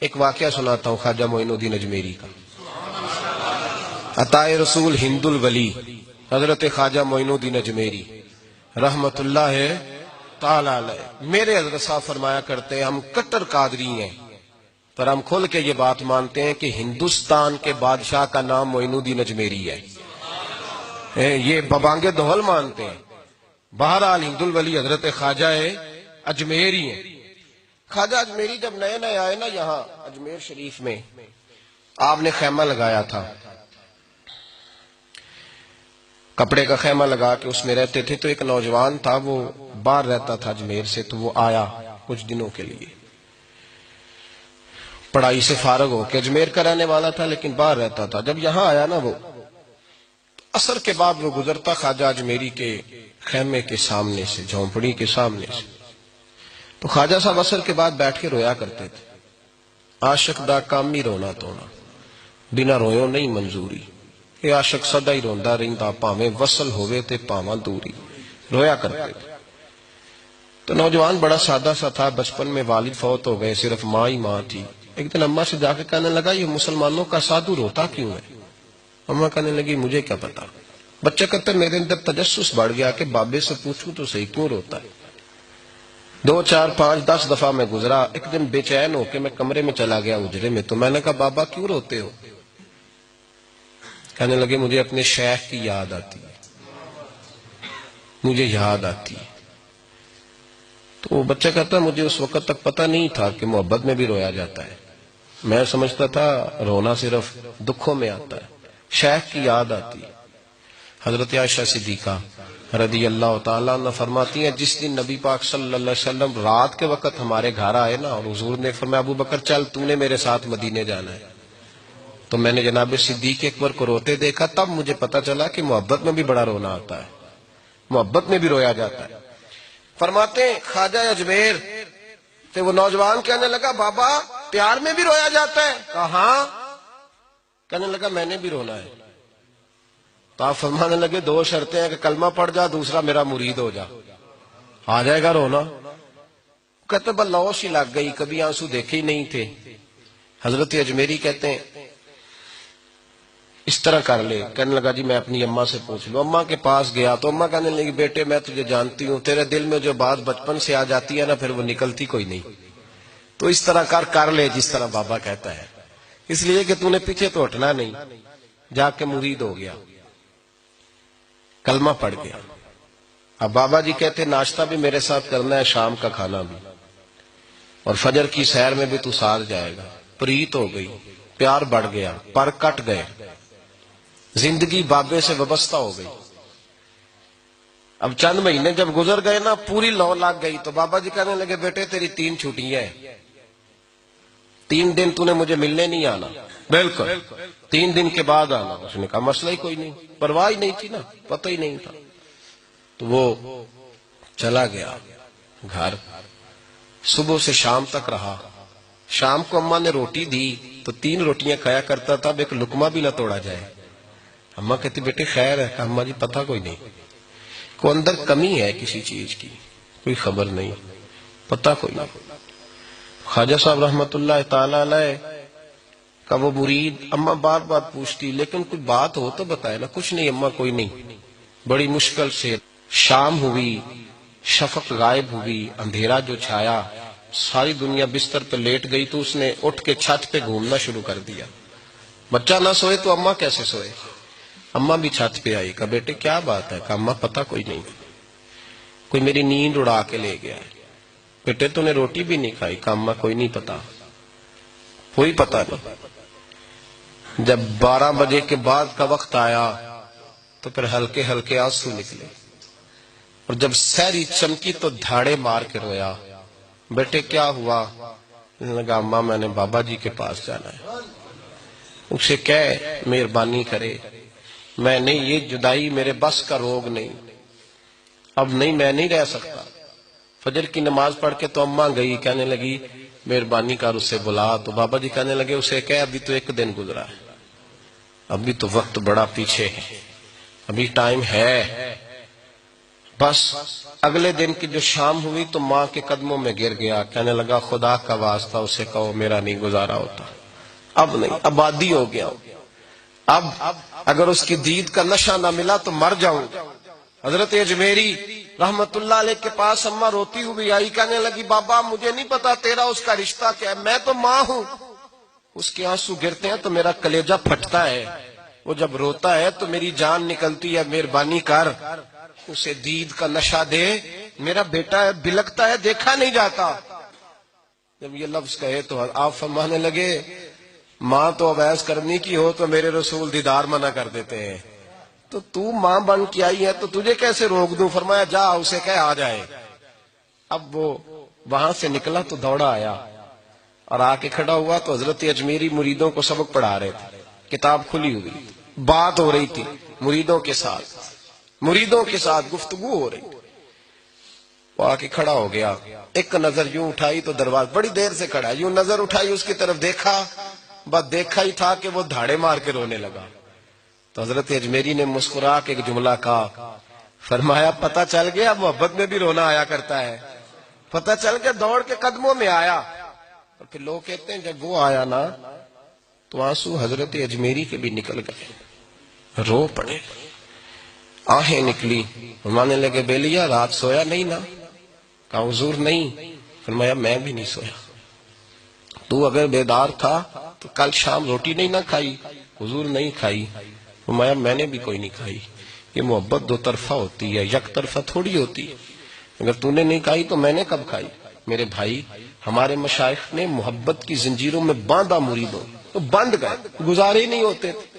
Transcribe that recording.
ایک واقعہ سناتا ہوں خواجہ معین الدین اجمیری کا. عطائے رسول ہند الولی حضرت خواجہ معین الدین اجمیری رحمت اللہ تعالی علیہ. میرے حضرت صاحب فرمایا کرتے ہیں ہم کٹر قادری ہیں، پر ہم کھل کے یہ بات مانتے ہیں کہ ہندوستان کے بادشاہ کا نام معین الدین اجمیری ہے. یہ ببانگے دہل مانتے ہیں. بہرحال ہند الولی حضرت خواجہ اجمیری ہیں. خواجہ اجمیری جب نئے نئے آئے نا یہاں اجمیر شریف میں، آپ نے خیمہ لگایا تھا، کپڑے کا خیمہ لگا کے اس میں رہتے تھے. تو ایک نوجوان تھا، وہ باہر رہتا تھا اجمیر سے، تو وہ آیا کچھ دنوں کے لیے. پڑھائی سے فارغ ہو کے اجمیر کا رہنے والا تھا لیکن باہر رہتا تھا. جب یہاں آیا نا، وہ عصر کے بعد وہ گزرتا خواجہ اجمیری کے خیمے کے سامنے سے، جھونپڑی کے سامنے سے. تو خواجہ صاحب عصر کے بعد بیٹھ کے رویا کرتے تھے. عاشق دا کام ہی رونا تونا، بنا رویوں نہیں منظوری. کہ عاشق سدا ہی روندا رہندا، پاویں وصل ہوئے تے پاواں دوری. رویا کرتے تھے. تو نوجوان بڑا سادہ سا تھا. بچپن میں والد فوت ہو گئے، صرف ماں ہی ماں تھی. ایک دن اماں سے جا کے کہنے لگا یہ مسلمانوں کا سادھو روتا کیوں ہے؟ اماں کہنے لگی مجھے کیا پتا. بچہ کہتا میرے اندر تجسس بڑھ گیا کہ بابے سے پوچھوں تو صحیح کیوں روتا ہے. 2 4 5 10 دفعہ میں گزرا. ایک دن بے چین ہو کے میں کمرے میں چلا گیا اجرے میں. تو میں نے کہا بابا کیوں روتے ہو؟ کہنے لگے مجھے اپنے شیخ کی یاد آتی ہے، مجھے یاد آتی ہے. تو بچہ کہتا مجھے اس وقت تک پتہ نہیں تھا کہ محبت میں بھی رویا جاتا ہے. میں سمجھتا تھا رونا صرف دکھوں میں آتا ہے. شیخ کی یاد آتی ہے. حضرت عائشہ صدیقہ رضی اللہ تعالیٰ عنہ فرماتی ہیں جس دن نبی پاک صلی اللہ علیہ وسلم رات کے وقت ہمارے گھر آئے نا، اور حضور نے فرمایا ابو بکر چل تو نے میرے ساتھ مدینے جانا ہے، تو میں نے جناب صدیق اکبر کو روتے دیکھا. تب مجھے پتا چلا کہ محبت میں بھی بڑا رونا آتا ہے، محبت میں بھی رویا جاتا ہے. فرماتے ہیں خواجہ اجمیر تو وہ نوجوان کہنے لگا بابا پیار میں بھی رویا جاتا ہے؟ کہا ہاں. کہنے لگا میں نے بھی رونا ہے. تو آپ فرمانے لگے 2 شرطیں ہیں کہ کلمہ پڑھ جا، دوسرا میرا مرید ہو جا، آ جائے گا رونا. کہتے بلوش ہی لگ گئی، کبھی آنسو دیکھے ہی نہیں تھے. حضرت اجمیری کہتے ہیں اس طرح کر لے. کہنے لگا جی میں اپنی اماں سے پوچھ لوں. اماں کے پاس گیا تو اماں کہنے لگی بیٹے میں تجھے جانتی ہوں، تیرے دل میں جو بات بچپن سے آ جاتی ہے نا پھر وہ نکلتی کوئی نہیں. تو اس طرح کر لے جس طرح بابا کہتا ہے، اس لیے کہ تو نے پیچھے تو ہٹنا نہیں. جا کے مرید ہو گیا، کلمہ پڑھ گیا. اب بابا جی کہتے ناشتہ بھی میرے ساتھ کرنا ہے، شام کا کھانا بھی، اور فجر کی سیر میں بھی تو ساتھ جائے گا. پریت ہو گئی، پیار بڑھ گیا، پر کٹ گئے، زندگی بابے سے وابستہ ہو گئی. اب چند مہینے جب گزر گئے نا پوری لو لگ گئی. تو بابا جی کہنے لگے بیٹے تیری 3 چھٹیاں ہیں، 3 دن تو نے مجھے ملنے نہیں آنا. بالکل 3 دن کے بعد آنا. اس نے کہا مسئلہ ہی کوئی نہیں، پرواہ ہی نہیں تھی نا، پتہ ہی نہیں تھا. تو وہ چلا گیا گھر. صبح سے شام تک رہا. شام کو اماں نے روٹی دی تو 3 روٹیاں کھایا کرتا تھا، اب ایک لقمہ بھی نہ توڑا جائے. اماں کہتی بیٹے خیر ہے؟ اماں جی پتہ کوئی نہیں، کوئی اندر کمی ہے کسی چیز کی، کوئی خبر نہیں، پتہ کوئی نہیں. خواجہ صاحب رحمت اللہ تعالی علیہ کا وہ مرید اماں بار بار پوچھتی لیکن کوئی بات ہو تو بتائے نا. کچھ نہیں اماں کوئی نہیں. بڑی مشکل سے شام ہوئی، شفق غائب ہوئی، اندھیرا جو چھایا، ساری دنیا بستر پہ لیٹ گئی. تو اس نے اٹھ کے چھت پہ گھومنا شروع کر دیا. بچہ نہ سوئے تو اماں کیسے سوئے؟ اماں بھی چھت پہ آئی. کہا بیٹے کیا بات ہے؟ کہا اماں پتہ کوئی نہیں، کوئی میری نیند اڑا کے لے گیا ہے. بیٹے تو نے روٹی بھی نہیں کھائی؟ کہا اماں کوئی نہیں پتا، کوئی پتہ نہیں. جب 12 بجے کے بعد کا وقت آیا تو پھر ہلکے ہلکے آنسو نکلے، اور جب سحری چمکی تو دھاڑے مار کے رویا. بیٹے کیا ہوا؟ لگا اماں میں نے بابا جی کے پاس جانا ہے، اسے کہے مہربانی کرے، میں نہیں، یہ جدائی میرے بس کا روگ نہیں، اب نہیں میں نہیں رہ سکتا. فجر کی نماز پڑھ کے تو اماں گئی، کہنے لگی مہربانی کر اسے بلا. تو بابا جی کہنے لگے اسے کہے ابھی تو 1 دن گزرا ہے، ابھی تو وقت بڑا پیچھے ہے، ابھی ٹائم ہے. بس اگلے دن کی جو شام ہوئی تو ماں کے قدموں میں گر گیا، کہنے لگا خدا کا واسطہ اسے کہو میرا نہیں گزارا ہوتا، اب نہیں، آبادی ہو گیا، اب اگر اس کی دید کا نشہ نہ ملا تو مر جاؤں۔ حضرت اجمیری رحمت اللہ علیہ کے پاس اماں روتی ہوئی آئی، کہنے لگی بابا مجھے نہیں پتا تیرا اس کا رشتہ کیا ہے، میں تو ماں ہوں۔ اس کے آنسو گرتے ہیں تو میرا کلیجہ پھٹتا ہے، وہ جب روتا ہے تو میری جان نکلتی ہے، مہربانی کر اسے دید کا نشہ دے، میرا بیٹا ہے بلکتا ہے دیکھا نہیں جاتا۔ جب یہ لفظ کہے تو آپ فرمانے لگے ماں تو اب ایس کرنی کی ہو تو میرے رسول دیدار منع کر دیتے ہیں، تو ماں بن کے آئی ہے تو تجھے کیسے روک دوں؟ فرمایا جا اسے کہہ آ جائے۔ اب وہ وہاں سے نکلا تو دوڑا آیا اور آ کے کھڑا ہوا تو حضرت اجمیری مریدوں کو سبق پڑھا رہے تھے، کتاب کھلی ہوئی، بات ہو رہی تھی مریدوں کے ساتھ گفتگو ہو رہی۔ وہ آ کے کھڑا ہو گیا، ایک نظر یوں اٹھائی تو دروازہ، بڑی دیر سے کھڑا، یوں نظر اٹھائی اس کی طرف دیکھا، بس دیکھا ہی تھا کہ وہ دھاڑے مار کے رونے لگا۔ تو حضرت اجمیری نے مسکرا کے ایک جملہ کہا، فرمایا پتہ چل گیا محبت میں بھی رونا آیا کرتا ہے، پتہ چل کے دوڑ کے قدموں میں آیا۔ اور پھر لوگ کہتے ہیں جب وہ آیا نا تو آنسو حضرت اجمیری کے بھی نکل گئے، رو پڑے، آہیں نکلی۔ فرمانے لگے بیلیا رات سویا نہیں نا؟ کہا حضور نہیں۔ فرمایا میں بھی نہیں سویا، تو اگر بیدار تھا تو کل شام روٹی نہیں نہ کھائی؟ حضور نہیں کھائی۔ فرمایا میں نے بھی کوئی نہیں کھائی۔ یہ محبت دو طرفہ ہوتی ہے، یک طرفہ تھوڑی ہوتی ہے، اگر تو نے نہیں کھائی تو میں نے کب کھائی؟ میرے بھائی ہمارے مشائخ نے محبت کی زنجیروں میں باندھا مریدوں، تو بند گئے، گزارے ہی نہیں ہوتے تھے۔